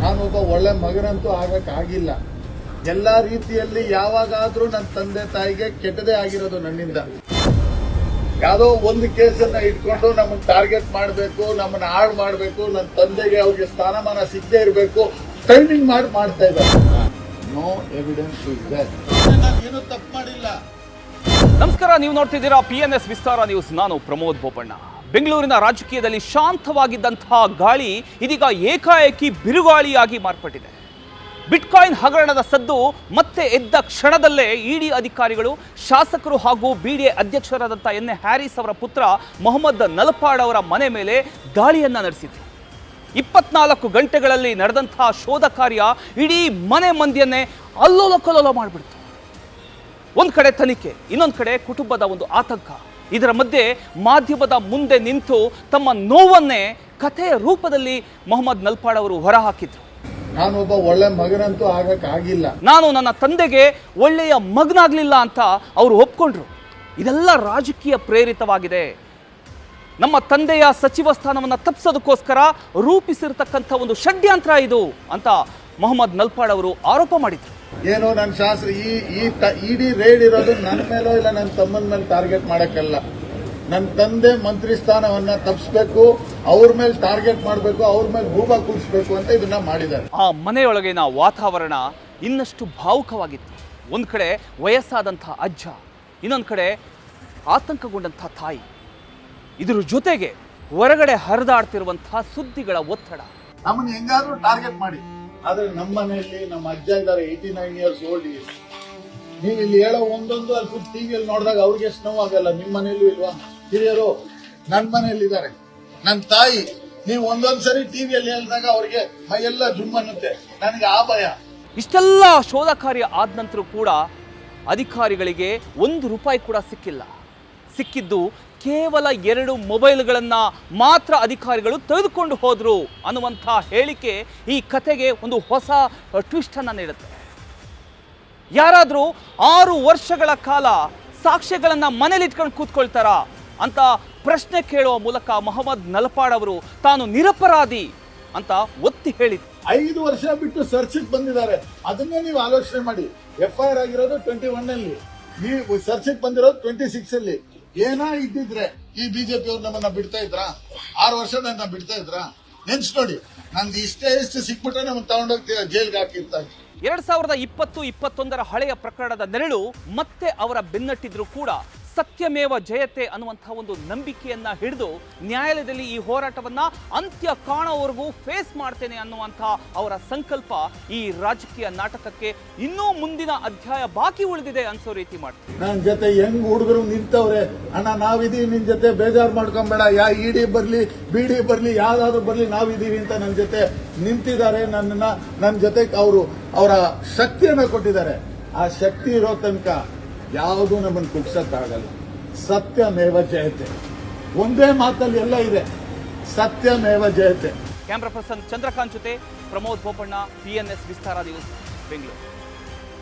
ನಾನೊಬ್ಬ ಒಳ್ಳೆ ಮಗನಂತೂ ಆಗಕ್ಕಾಗಿಲ್ಲ. ಎಲ್ಲ ರೀತಿಯಲ್ಲಿ ಯಾವಾಗಾದ್ರೂ ನನ್ನ ತಂದೆ ತಾಯಿಗೆ ಕೆಟ್ಟದೇ ಆಗಿರೋದು ನನ್ನಿಂದ. ಯಾವುದೋ ಒಂದು ಕೇಸನ್ನ ಇಟ್ಕೊಂಡು ನಮ್ಮನ್ನ ಟಾರ್ಗೆಟ್ ಮಾಡಬೇಕು, ನಮ್ಮನ್ನ ಹಾಳು ಮಾಡಬೇಕು, ನನ್ನ ತಂದೆಗೆ ಅವ್ರಿಗೆ ಸ್ಥಾನಮಾನ ಸಿಗದೆ ಇರಬೇಕು, ಟೈಮಿಂಗ್ ಮಾಡ್ತಾ ಇದ್ದಾರೆ. No evidence is there. ನಾನು ಏನೂ ತಪ್ಪು ಮಾಡಿಲ್ಲ. ನಮಸ್ಕಾರ, ನೀವು ನೋಡ್ತಿದ್ದೀರಾ PNS ವಿಸ್ತಾರ ನ್ಯೂಸ್. ನಾನು ಪ್ರಮೋದ್ ಬೋಪಣ್ಣ. ಬೆಂಗಳೂರಿನ ರಾಜಕೀಯದಲ್ಲಿ ಶಾಂತವಾಗಿದ್ದಂತಹ ಗಾಳಿ ಇದೀಗ ಏಕಾಏಕಿ ಬಿರುಗಾಳಿಯಾಗಿ ಮಾರ್ಪಟ್ಟಿದೆ. ಬಿಟ್ಕಾಯಿನ್ ಹಗರಣದ ಸದ್ದು ಮತ್ತೆ ಎದ್ದ ಕ್ಷಣದಲ್ಲೇ ಇಡಿ ಅಧಿಕಾರಿಗಳು, ಶಾಸಕರು ಹಾಗೂ BDA ಅಧ್ಯಕ್ಷರಾದಂಥ ಎನ್ ಎ ಹ್ಯಾರಿಸ್ ಅವರ ಪುತ್ರ ಮೊಹಮ್ಮದ್ ನಲ್ಪಾಡ್ ಅವರ ಮನೆ ಮೇಲೆ ದಾಳಿಯನ್ನ ನಡೆಸಿದ್ರು. 24 ಗಂಟೆಗಳಲ್ಲಿ ನಡೆದಂತಹ ಶೋಧ ಕಾರ್ಯ ಇಡೀ ಮನೆ ಮಂದಿಯನ್ನೇ ಅಲ್ಲೋಲ ಕಲ್ಲೋಲ ಮಾಡಿಬಿಡ್ತು. ಒಂದು ಕಡೆ ತನಿಖೆ, ಇನ್ನೊಂದು ಕಡೆ ಕುಟುಂಬದ ಒಂದು ಆತಂಕ. ಇದರ ಮಧ್ಯೆ ಮಾಧ್ಯಮದ ಮುಂದೆ ನಿಂತು ತಮ್ಮ ನೋವನ್ನೇ ಕಥೆಯ ರೂಪದಲ್ಲಿ ಮೊಹಮ್ಮದ್ ನಲ್ಪಾಡ್ ಅವರು ಹೊರಹಾಕಿದ್ರು. ನಾನೊಬ್ಬ ಒಳ್ಳೆ ಮಗನಂತೂ ಆಗಕ್ಕಾಗಿಲ್ಲ. ನಾನು ನನ್ನ ತಂದೆಗೆ ಒಳ್ಳೆಯ ಮಗನಾಗ್ಲಿಲ್ಲ ಅಂತ ಅವರು ಒಪ್ಕೊಂಡ್ರು. ಇದೆಲ್ಲ ರಾಜಕೀಯ ಪ್ರೇರಿತವಾಗಿದೆ. ನಮ್ಮ ತಂದೆಯ ಸಚಿವ ಸ್ಥಾನವನ್ನು ತಪ್ಪಿಸೋದಕ್ಕೋಸ್ಕರ ರೂಪಿಸಿರ್ತಕ್ಕಂಥ ಒಂದು ಷಡ್ಯಂತ್ರ ಇದು ಅಂತ ಮೊಹಮ್ಮದ್ ನಲ್ಪಾಡ್ ಅವರು ಆರೋಪ ಮಾಡಿದ್ರು. ಏನೋ ನನ್ನ ಶಾಸ್ತ್ರ ಇಡಿ ರೇಡ್ ಇರೋದು ನನ್ನ ಮೇಲೋ ಇಲ್ಲ ನನ್ನ ತಮ್ಮನ ಮೇಲೆ ಟಾರ್ಗೆಟ್ ಮಾಡಕ್ಕಲ್ಲ. ನನ್ನ ತಂದೆ ಮಂತ್ರಿ ಸ್ಥಾನವನ್ನ ತಪ್ಪಿಸ್ಬೇಕು, ಅವ್ರ ಮೇಲೆ ಟಾರ್ಗೆಟ್ ಮಾಡಬೇಕು, ಅವ್ರ ಮೇಲೆ ಭೂಭಾ ಕೂರಿಸ್ಬೇಕು ಅಂತ ಇದನ್ನ ಮಾಡಿದ್ದಾರೆ. ಆ ಮನೆಯೊಳಗಿನ ವಾತಾವರಣ ಇನ್ನಷ್ಟು ಭಾವುಕವಾಗಿತ್ತು. ಒಂದು ಕಡೆ ವಯಸ್ಸಾದಂಥ ಅಜ್ಜ, ಇನ್ನೊಂದು ಕಡೆ ಆತಂಕಗೊಂಡಂಥ ತಾಯಿ. ಇದರ ಜೊತೆಗೆ ಹೊರಗಡೆ ಹರಿದಾಡ್ತಿರುವಂತಹ ಸುದ್ದಿಗಳ ಒತ್ತಡ. ನಮ್ಮನ್ನ ಹೆಂಗಾದ್ರೂ ಟಾರ್ಗೆಟ್ ಮಾಡಿ, ಆದ್ರೆ ನಮ್ಮ ಮನೆಯಲ್ಲಿ ನಮ್ಮ ಅಜ್ಜ ಇದ್ದಾರೆ, 89 years old. ನೀವು ಇಲ್ಲಿ ಹೇಳೋ ಒಂದೊಂದು ಅಲ್ಲಿ ಟಿವಿಯಲ್ಲಿ ನೋಡಿದಾಗ ಅವ್ರಿಗೆ ಎಷ್ಟು ನೋವಾಗಲ್ಲ. ನಿಮ್ಮ ಮನೆಯಲ್ಲೂ ಇಲ್ವಾ ಹಿರಿಯರು? ನನ್ನ ಮನೆಯಲ್ಲಿ ಇದ್ದಾರೆ, ನನ್ನ ತಾಯಿ. ನೀವು ಒಂದೊಂದ್ಸರಿ ಟಿವಿಯಲ್ಲಿ ಹೇಳಿದಾಗ ಅವ್ರಿಗೆ ಮೈಯೆಲ್ಲ ಜುಮ್ ಅನ್ನುತ್ತೆ. ನನಗೆ ಆ ಭಯ. ಇಷ್ಟೆಲ್ಲ ಶೋಧ ಕಾರ್ಯ ಆದ ನಂತರ ಕೂಡ ಅಧಿಕಾರಿಗಳಿಗೆ ₹1 ಕೂಡ ಸಿಕ್ಕಿಲ್ಲ. ಸಿಕ್ಕಿದ್ದು ಕೇವಲ 2 ಮೊಬೈಲ್ಗಳನ್ನು ಮಾತ್ರ ಅಧಿಕಾರಿಗಳು ತೆಗೆದುಕೊಂಡು ಹೋದ್ರು ಅನ್ನುವಂಥ ಹೇಳಿಕೆ ಈ ಕಥೆಗೆ ಒಂದು ಹೊಸ ಟ್ವಿಸ್ಟ್ ಅನ್ನು ನೀಡುತ್ತೆ. ಯಾರಾದರೂ 6 ವರ್ಷಗಳ ಕಾಲ ಸಾಕ್ಷ್ಯಗಳನ್ನು ಮನೇಲಿ ಇಟ್ಕೊಂಡು ಕೂತ್ಕೊಳ್ತಾರಾ ಅಂತ ಪ್ರಶ್ನೆ ಕೇಳುವ ಮೂಲಕ ಮೊಹಮ್ಮದ್ ನಲ್ಪಾಡ್ ಅವರು ತಾನು ನಿರಪರಾಧಿ ಅಂತ ಒತ್ತಿ ಹೇಳಿದ್ರು. 5 ವರ್ಷ ಬಿಟ್ಟು ಸರ್ಚಿಗೆ ಬಂದಿದ್ದಾರೆ. ಅದನ್ನೇ ನೀವು ಆಲೋಚನೆ ಮಾಡಿ. FIR ಆಗಿರೋದು 21 ನೀವು ಸರ್ಚಿಗೆ ಬಂದಿರೋದು 26 ಏನಾ ಇದ್ದಿದ್ರೆ ಈ ಬಿಜೆಪಿ ಅವ್ರು ನಮ್ಮನ್ನ ಬಿಡ್ತಾ ಇದ್ರ? 6 ವರ್ಷ ನನ್ನ ಬಿಡ್ತಾ ಇದ್ರ? ನೆನ್ಸ್ ನೋಡಿ, ನಂದು ಇಷ್ಟು ಸಿಕ್ಬಿಟ್ರೆ ನಮ್ಮನ್ನ ತಗೊಂಡೋಗಿ ಜೈಲ್ಗೆ ಹಾಕಿರ್ತಾರೆ. 2020-21 ಹಳೆಯ ಪ್ರಕರಣದ ನೆರಳು ಮತ್ತೆ ಅವರ ಬೆನ್ನಟ್ಟಿದ್ರು ಕೂಡ ಸತ್ಯಮೇವ ಜಯತೆ ಅನ್ನುವಂತಹ ಒಂದು ನಂಬಿಕೆಯನ್ನ ಹಿಡಿದು ನ್ಯಾಯಾಲಯದಲ್ಲಿ ಈ ಹೋರಾಟವನ್ನ ಅಂತ್ಯ ಕಾಣೋವರೆಗೂ ಫೇಸ್ ಮಾಡ್ತೇನೆ ಅನ್ನುವಂತಹ ಅವರ ಸಂಕಲ್ಪ ಈ ರಾಜಕೀಯ ನಾಟಕಕ್ಕೆ ಇನ್ನೂ ಮುಂದಿನ ಅಧ್ಯಾಯ ಬಾಕಿ ಉಳಿದಿದೆ ಅನ್ಸೋ ರೀತಿ ಮಾಡ್ತಾರೆ. ನನ್ನ ಜೊತೆ ಹೆಂಗ್ ಹುಡುಗರು ನಿಂತವ್ರೆ, ಅಣ್ಣ ನಾವಿದೀವಿ, ನಿನ್ ಜೊತೆ ಬೇಜಾರು ಮಾಡ್ಕೊಂಬೇಡ, ಇಡಿ ಬರ್ಲಿ BD ಬರ್ಲಿ ಯಾವ್ದಾದ್ರು ಬರ್ಲಿ ನಾವಿದೀವಿ ಅಂತ ನನ್ನ ಜೊತೆ ನಿಂತಿದ್ದಾರೆ. ನನ್ನ ಜೊತೆ ಅವರ ಶಕ್ತಿಯನ್ನ ಕೊಟ್ಟಿದ್ದಾರೆ. ಆ ಶಕ್ತಿ ಇರೋ ತನಕ ಯಾವುದೂ ನಮ್ಮನ್ನು ಕುಗ್ಸಕ್ಕಾಗಲ್ಲ. ಸತ್ಯಮೇವ ಜಯತೆ. ಒಂದೇ ಮಾತಲ್ಲಿ ಎಲ್ಲ ಇದೆ, ಸತ್ಯಮೇವ ಜಯತೆ. ಕ್ಯಾಮ್ರಾ ಪರ್ಸನ್ ಚಂದ್ರಕಾಂತ್ ಜೊತೆ ಪ್ರಮೋದ್ ಬೋಪಣ್ಣ, PNS ವಿಸ್ತಾರ ನ್ಯೂಸ್, ಬೆಂಗಳೂರು.